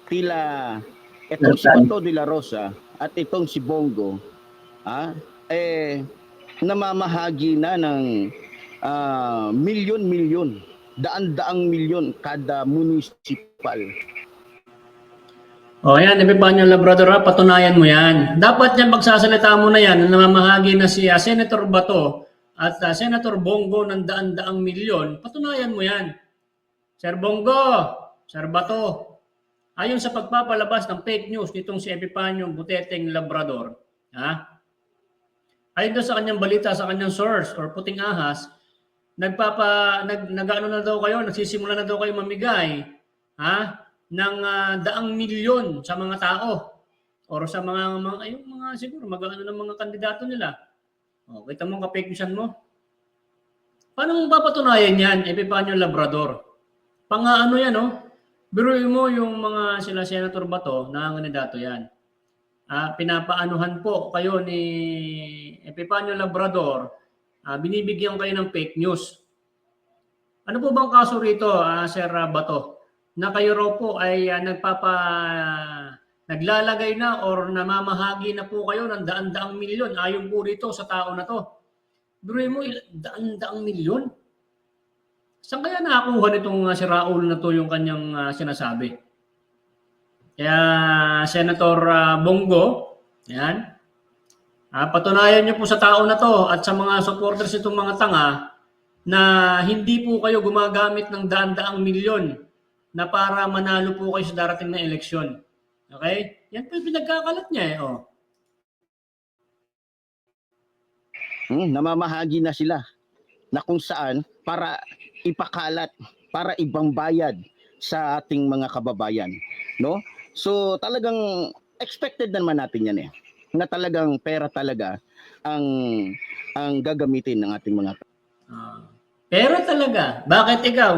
tila itong si Bato de la Rosa at itong si Bongo, namamahagi na ng milyon-milyon, daan-daang milyon kada municipal. Yan, Epifanio Labrador, patunayan mo yan. Dapat yan, pagsasalita mo na yan, namamahagi na si Senator Bato at Senator Bongo ng daan-daang milyon, patunayan mo yan. Sir Bongo, Sir Bato, ayon sa pagpapalabas ng fake news nitong si Epifanio Buteteng Labrador, ayon doon sa kanyang balita, sa kanyang source or puting ahas, nag-ano na daw kayo, nagsisimula na daw kayo mamigay ng daang milyon sa mga tao or sa yung mga siguro mag-ano ng mga kandidato nila. Kita mo ang ka-fake newsan mo. Paano mo papatunayan yan, Epifanio Labrador? Pang-ano yan, biruin mo yung mga sila Senator Bato na kandidato yan. Pinapaanuhan po kayo ni Epifanio Labrador, binibigyan kayo ng fake news. Ano po bang kaso rito, Sir Bato, na kayo raw po ay naglalagay na or namamahagi na po kayo ng daan-daang milyon ayon po rito sa tao na to? Biruin mo, daan-daang milyon? Saan kaya nakakuha nitong si Raul na to yung kanyang sinasabi? Kaya Senator Bongo, yan, patunayan niyo po sa tao na to at sa mga supporters itong mga tanga na hindi po kayo gumagamit ng daan-daang milyon na para manalo po kayo sa darating na eleksyon. Okay? Yan po yung pinagkakalat niya Namamahagi na sila na kung saan para ipakalat, para ibang bayad sa ating mga kababayan, no? So talagang expected naman natin yan na talagang pera talaga ang gagamitin ng ating mga pera talaga. Bakit ikaw?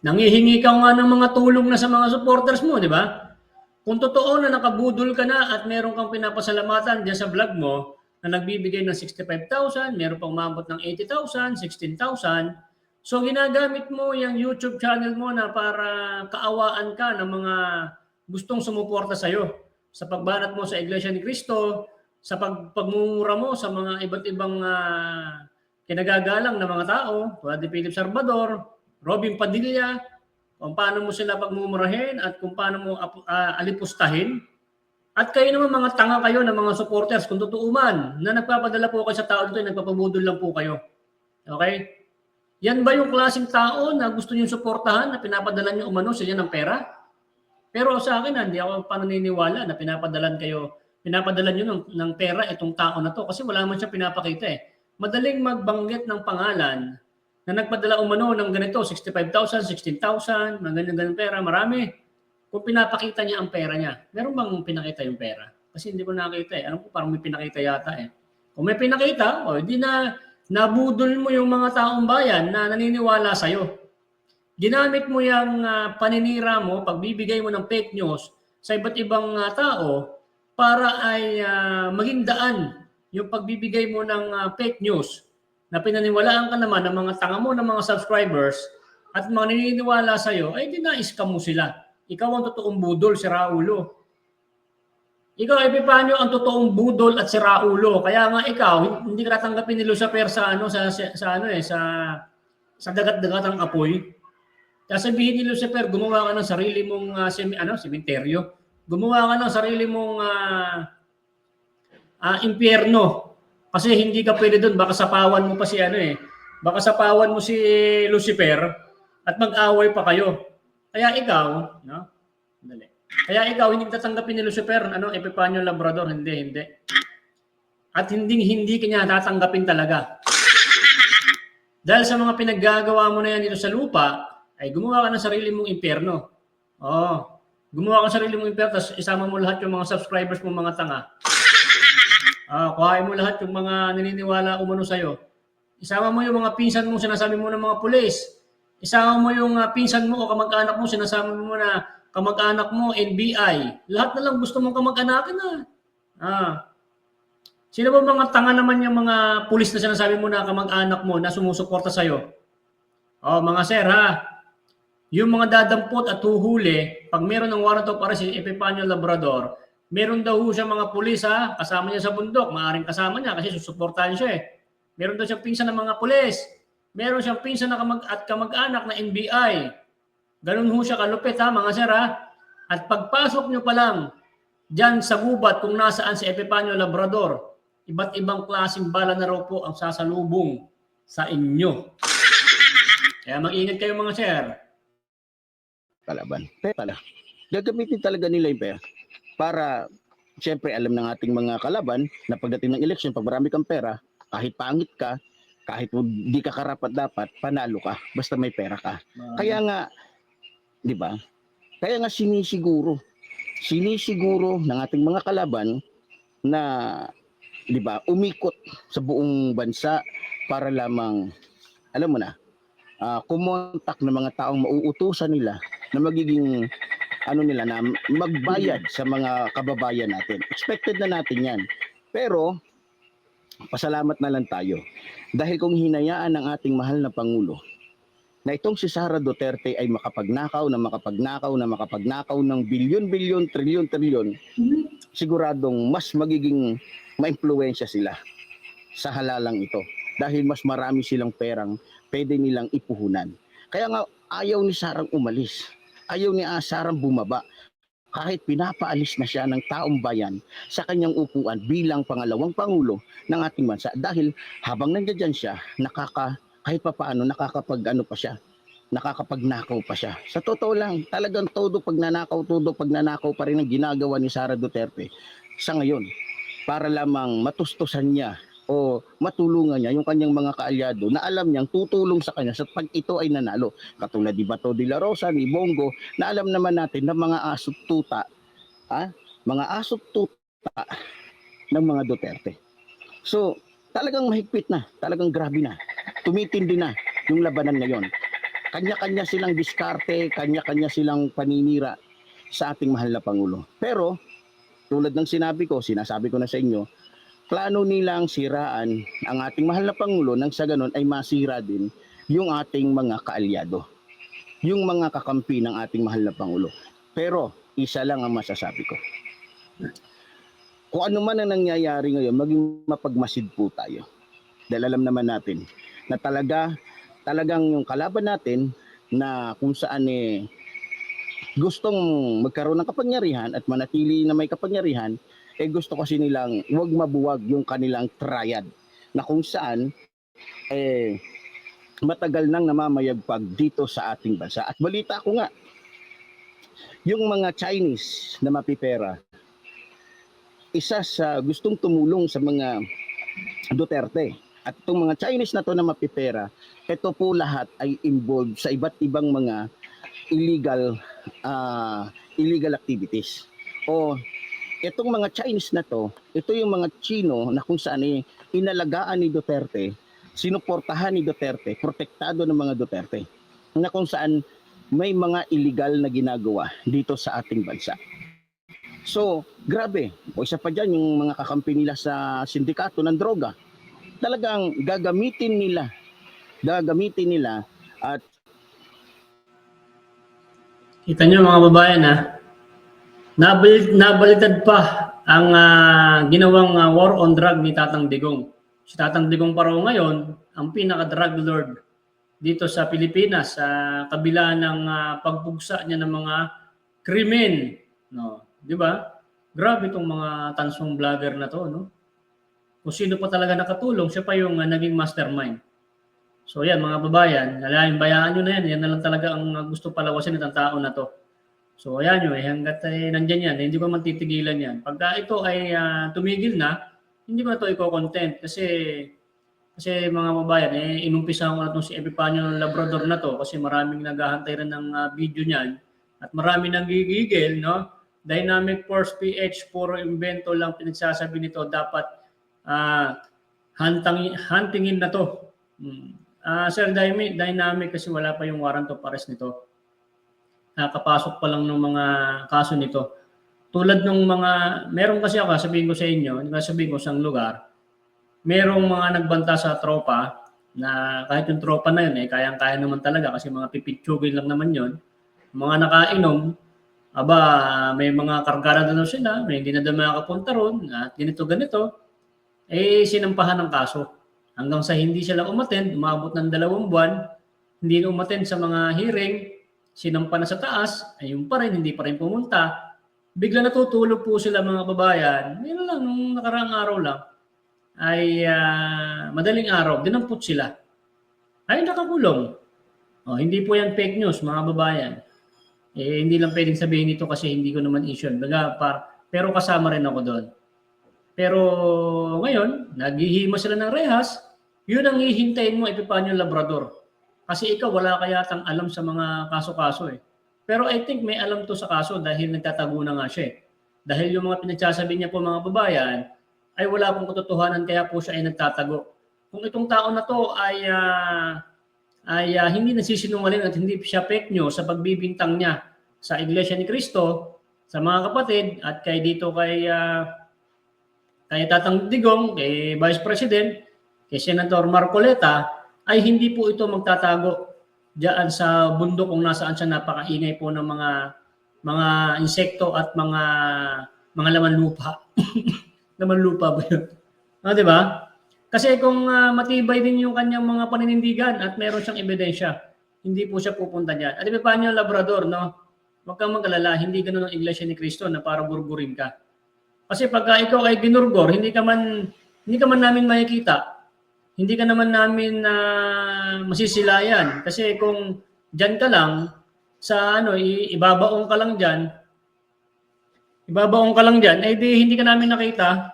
Nanghihingi ka nga ng mga tulong na sa mga supporters mo, di ba? Kung totoo na nakabudol ka na at meron kang pinapasalamatan diyan sa vlog mo na nagbibigay ng 65,000, meron pang umabot ng 80,000, 16,000, so ginagamit mo yung YouTube channel mo na para kaawaan ka ng mga gustong sumuporta sa'yo sa pagbanat mo sa Iglesia ni Cristo, sa pagmumura mo sa mga iba't ibang kinagagalang na mga tao, tulad ni Philip Salvador, Robin Padilla, kung paano mo sila pagmumurahin at kung paano mo alipustahin. At kayo naman mga tanga kayo ng mga supporters, kung totoo man, na nagpapadala po kayo sa tao dito, nagpapabudol lang po kayo. Okay? Yan ba yung klaseng tao na gusto niyong suportahan na pinapadala niyo umano sa inyo ng pera? Pero sa akin, hindi ako pananiniwala na pinapadala niyo ng pera itong tao na to kasi wala man siya pinapakita eh. Madaling magbanggit ng pangalan na nagpadala umano ng ganito, 65,000, 16,000, mga ganyan pera, marami. Kung pinapakita niya ang pera niya, meron bang pinakita yung pera? Kasi hindi ko nakita eh. Alam ko parang may pinakita yata eh. Kung may pinakita, hindi na nabudol mo yung mga taong bayan na naniniwala sa'yo. Ginamit mo yung paninira mo, pagbibigay mo ng fake news sa iba't ibang tao para ay maging daan yung pagbibigay mo ng fake news na pinaniwalaan ka naman ng mga tanga mo, ng mga subscribers at mga naniniwala sa'yo, ay dina-scam mo sila. Ikaw ang totoong budol, si Raulo. Ikaw, Epipanyo, ang totoong budol at si Raulo. Kaya nga ikaw, hindi ka tatanggapin ni Lucifer sa dagat-dagatang apoy. Sasabihin ni Lucifer, gumawa ka ng sarili mong sementeryo. Gumawa ka ng sarili mong impyerno. Kasi hindi ka pwede doon, baka sapawan mo pa si baka sapawan mo si Lucifer at mag-away pa kayo. Kaya ikaw, no? Dali. Kaya ikaw hindi tatanggapin ni Lucifer, Epipanyo Labrador, hindi. At hindi kanya tatanggapin talaga. Dahil sa mga pinaggagawa mo na yan dito sa lupa, ay gumawa ka ng sarili mong impyerno. Gumawa ka ng sarili mong impyerno, tapos isama mo lahat yung mga subscribers mo, mga tanga. Kuhain mo lahat yung mga naniniwala umano sa'yo. Isama mo yung mga pinsan mo, sinasabi mo ng mga pulis. Isama mo yung pinsan mo o kamag-anak mo, sinasabi mo na kamag-anak mo, NBI. Lahat na lang gusto mong kamag-anakin Sino ba mga tanga naman yung mga pulis na sinasabi mo na kamag-anak mo na sumusuporta sa'yo? Mga sir yung mga dadampot at huhuli, pag meron ng warrant of arrest si Epipanyo Labrador, meron daw siya mga pulis kasama niya sa bundok, maaaring kasama niya kasi susuportahan siya eh. Meron daw siyang pinsan ng mga pulis. Meron siyang pinsan na kamag-anak na NBI. Ganun ho siya kalupit mga sir At pagpasok nyo pa lang dyan sa gubat kung nasaan si Epipanyo Labrador, iba't ibang klaseng bala na raw po ang sasalubong sa inyo. Kaya mag-ingat kayo mga sir. Kalaban. Pera. Gagamitin talaga nila yung pera. Para, siyempre, alam ng ating mga kalaban na pagdating ng election, pag marami kang pera, kahit pangit ka, kahit di ka karapat-dapat, panalo ka. Basta may pera ka. Kaya nga, di ba? Kaya nga sinisiguro ng ating mga kalaban na, di ba, umikot sa buong bansa para lamang, alam mo na, kumontak ng mga taong mauutusan nila na magiging na magbayad sa mga kababayan natin. Expected na natin yan. Pero pasalamat na lang tayo. Dahil kung hinayaan ng ating mahal na Pangulo na itong si Sara Duterte ay makapagnakaw ng bilyon-bilyon, trilyon-trilyon, siguradong mas magiging maimpluwensya sila sa halalang ito. Dahil mas marami silang perang pwede nilang ipuhunan. Kaya nga ayaw ni Sarang umalis. Ayaw ni Sarang bumaba. Kahit pinapaalis na siya ng taong bayan sa kanyang upuan bilang pangalawang pangulo ng ating bansa. Dahil habang nandiyan siya, kahit papaano nakakapagnakaw pa siya. Sa totoo lang, talagang todo pagnanakaw pa rin ang ginagawa ni Sara Duterte sa ngayon para lamang matustusan niya o matulungan niya yung kanyang mga kaalyado na alam niyang tutulong sa kanya sa pag ito ay nanalo. Katulad ni Bato de la Rosa, ni Bongo, na alam naman natin na mga asot tuta ng mga Duterte. So, talagang mahigpit na, talagang grabe na. Tumitindi na yung labanan ngayon. Kanya-kanya silang diskarte, kanya-kanya silang paninira sa ating mahal na Pangulo. Pero, tulad ng sinasabi ko na sa inyo, plano nilang siraan ang ating mahal na Pangulo nang sa ganon ay masira din yung ating mga kaalyado, yung mga kakampi ng ating mahal na Pangulo. Pero isa lang ang masasabi ko. Kung ano man ang nangyayari ngayon, maging mapagmasid po tayo. Dahil alam naman natin na talagang yung kalaban natin na kung saan gustong magkaroon ng kapangyarihan at manatili na may kapangyarihan, gusto kasi nilang huwag mabuwag yung kanilang triad na kung saan matagal nang namamayagpag dito sa ating bansa. At balita ko nga, yung mga Chinese na mapipera, isa sa gustong tumulong sa mga Duterte. At itong mga Chinese na to na mapipera, ito po lahat ay involved sa iba't ibang mga illegal illegal activities. O itong mga Chinese na to, ito yung mga Chino na kung saan inalagaan ni Duterte, sinuportahan ni Duterte, protektado ng mga Duterte, na kung saan may mga illegal na ginagawa dito sa ating bansa. So, grabe. O isa pa dyan, yung mga kakampi nila sa sindikato ng droga. Talagang gagamitin nila at Kita nyo mga babayan ha, nabalitad pa ang ginawang war on drug ni Tatang Digong. Si Tatang Digong pa raw ngayon, ang pinaka-drug lord dito sa Pilipinas sa kabila ng pagpugsa niya ng mga krimen. No? Di ba? Grabe itong mga tansong vlogger na to. No? Kung sino pa talaga nakatulong, siya pa yung naging mastermind. So yan mga babayan, bayaan nyo na yan. Yan na lang talaga ang gusto palawasin ng tao na to. So ayan nyo, hanggat nandyan yan, hindi ko man titigilan yan. Pagka ito ay tumigil na, hindi ko na ito i-content kasi mga babayan, inumpisa ko na itong si Epifanio Labrador na to kasi maraming naghahantay rin ng video niyan at marami nang gigigil, no? Dynamic Force PH, puro invento lang pinagsasabi nito, dapat huntingin na to. Sir Dynamic kasi wala pa yung warrant of arrest nito. Nakapasok pa lang ng mga kaso nito. Tulad ng mga, meron kasi ako, sabihin ko sa inyo, sabihin ko sa lugar, merong mga nagbanta sa tropa na kahit yung tropa na yun, kayang-kaya naman talaga kasi mga pipitsugin lang naman yun. Mga nakainom, may mga kargara na sila, may hindi na daw makakapunta ron, at ganito, sinampahan ng kaso. Hanggang sa hindi sila umattend, umabot ng 2 buwan, hindi na umattend sa mga hearing, sinampa na sa taas, ayun pa rin, hindi pa rin pumunta. Bigla natutulog po sila mga babayan. Meron lang, nung nakaraang araw lang, ay madaling araw, dinampot sila. Ay nakakulong. Hindi po yan fake news mga babayan. Hindi lang pwedeng sabihin ito kasi hindi ko naman issue. Pero kasama rin ako doon. Pero ngayon, naghihima sila ng rehas, yun ang hihintayin mo, Epifanio Labrador. Kasi ikaw wala ka yatang alam sa mga kaso-kaso eh. Pero I think may alam to sa kaso dahil nagtatago na nga siya eh. Dahil yung mga pinagsasabi niya po mga babayan, ay wala pong katotohanan kaya po siya ay nagtatago. Kung itong tao na to ay hindi nagsisinungaling at hindi siya fake news sa pagbibintang niya sa Iglesia ni Cristo, sa mga kapatid at kay dito kay Tatang Digong, kay Vice President, kay Senator Marcoleta, ay hindi po ito magtatago diyan sa bundok kung nasaan siya napakaingay po ng mga insekto at mga laman lupa. Laman lupa ba yun? Di ba? Kasi kung matibay din yung kanyang mga paninindigan at meron siyang ebidensya, hindi po siya pupunta diyan. At paano yung Labrador, no? Huwag kang mag-alala, hindi ganoon ang Iglesia ni Cristo na para burburin ka. Kasi pagka ikaw ay ginurgor, hindi ka man namin makikita. Hindi ka naman namin masisilayan. Kasi kung diyan ka lang, sa ibabaong ka lang diyan, di hindi ka namin nakita.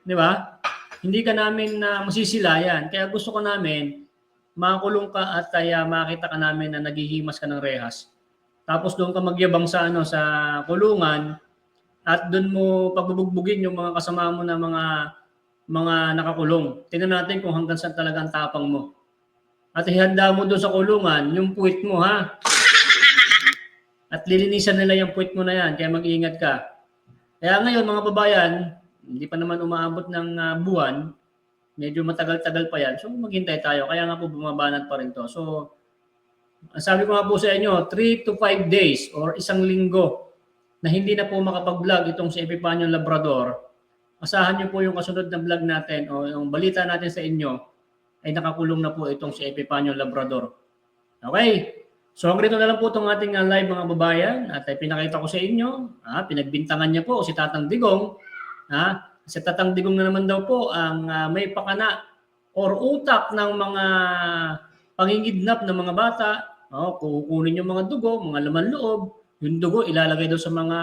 Di ba? Hindi ka namin masisilayan. Kaya gusto ko namin, makulong ka at makita ka namin na naghihimas ka ng rehas. Tapos doon ka magyabang sa kulungan, at doon mo pagbubugbugin yung mga kasama mo na mga nakakulong. Tingnan natin kung hanggang saan talaga ang tapang mo. At ihanda mo doon sa kulungan yung puwit mo, ha? At lilinisan nila yung puwit mo na yan, kaya mag-iingat ka. Kaya ngayon mga babayan, hindi pa naman umaabot ng buwan, medyo matagal-tagal pa yan. So maghintay tayo, kaya nga po bumabanat pa rin to. So sabi ko nga po sa inyo, 3 to 5 days or 1 linggo na hindi na po makapag-vlog itong si Epifanio Labrador, asahan niyo po yung kasunod na vlog natin o yung balita natin sa inyo ay nakakulong na po itong si Epifanio Labrador. Okay? So hanggang na lang po itong ating live mga babayan at pinakita ko sa inyo, pinagbintangan niya po si Tatang Digong. Si Tatang Digong na naman daw po ang may pakana or utak ng mga pangingidnap ng mga bata, kukunin yung mga dugo, mga laman loob, yung dugo ilalagay daw sa mga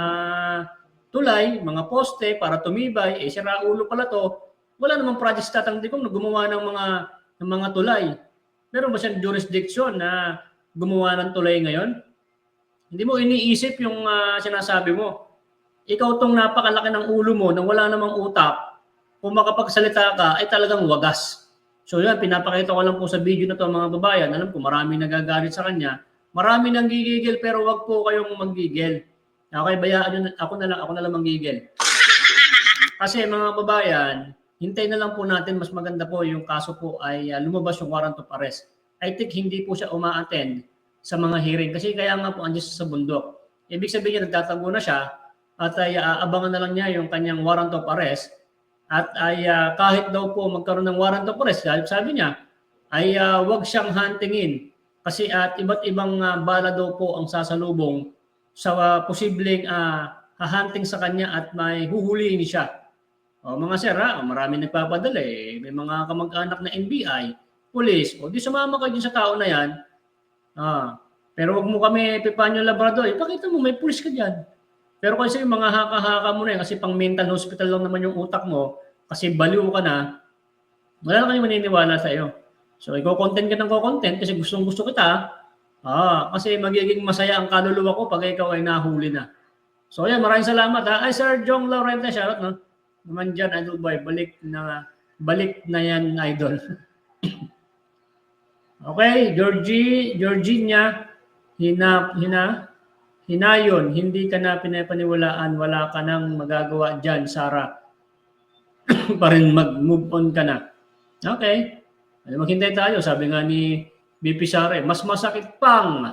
tulay, mga poste para tumibay, sira ulo pala to. Wala namang project sa Tatang Digong na gumawa ng mga tulay. Meron ba siyang jurisdiction na gumawa ng tulay ngayon? Hindi mo iniisip yung sinasabi mo. Ikaw tong napakalaki ng ulo mo nang wala namang utak, kung makapagsalita ka, ay talagang wagas. So yan, pinapakita ko lang po sa video na to mga babayan. Alam ko maraming nagagalit sa kanya. Marami nang gigigil pero wag po kayong manggigil. Okay, bayaan nyo, ako na lang manggigil. Kasi mga babayan, hintay na lang po natin, mas maganda po yung kaso po ay lumabas yung warrant of arrest. I think hindi po siya uma-attend sa mga hearing kasi kaya nga po andyan sa bundok. Ibig sabihin niya nagtatago na siya at ay aabangan na lang niya yung kanyang warrant of arrest at ay kahit daw po magkaroon ng warrant of arrest, sabi niya, ay wag siyang huntingin kasi at iba't ibang bala daw po ang sasalubong sa posibleng hahunting sa kanya at may huhulihin siya. Mga sir, marami nagpapadala may mga kamag-anak na NBI, police, di sumama kayo sa tao na yan. Pero wag mo kami Epifanio Labrador, ipakita mo may pulis ka diyan. Pero kasi yung mga haka-haka mo na kasi pang mental hospital lang naman yung utak mo, kasi baliw ka na, wala na kayong maniniwala sa iyo. So, i-content ka ng content kasi gustong-gusto kita, kasi magiging masaya ang kaluluwa ko pag ikaw ay nahuli na. So, ayan, maraming salamat Ay, Sir Jong Laurente, shoutout, no? Naman dyan, Idol Boy, balik na yan, Idol. Okay, Georgina, Hinayon, hindi ka na pinapaniwalaan, wala ka nang magagawa dyan, Sarah. Pa rin mag-move on ka na. Okay. Maghintay tayo. Sabi nga ni BP Sara, mas masakit pang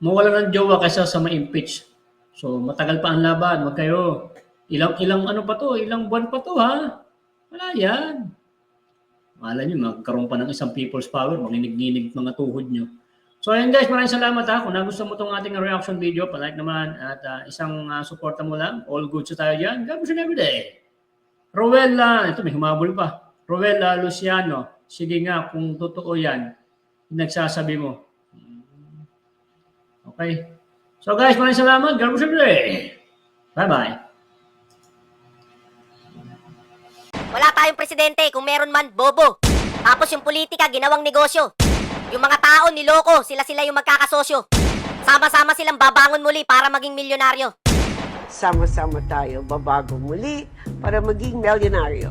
mawala ng jowa kaysa sa ma-impeach. So, matagal pa ang laban. Wag kayo. Ilang buwan pa to, ha? Wala yan. Wala nyo, magkaroon pa ng isang people's power, manginig-nginig mga tuhod nyo. So ayan guys, maraming salamat ha. Kung nagustuhan mo itong ating reaction video, palike naman at isang suporta mo lang. All good sa tayo dyan. God bless you every day. Rowella, ito may humabol pa. Rowella Luciano, sige nga kung totoo yan, nagsasabi mo. Okay. So guys, maraming salamat. God bless you every day. Bye-bye. Wala tayong presidente, kung meron man, bobo. Tapos yung politika, ginawang negosyo. Yung mga tao, niloko, sila yung magkakasosyo. Sama-sama silang babangon muli para maging milyonaryo. Sama-sama tayo babago muli para maging milyonaryo.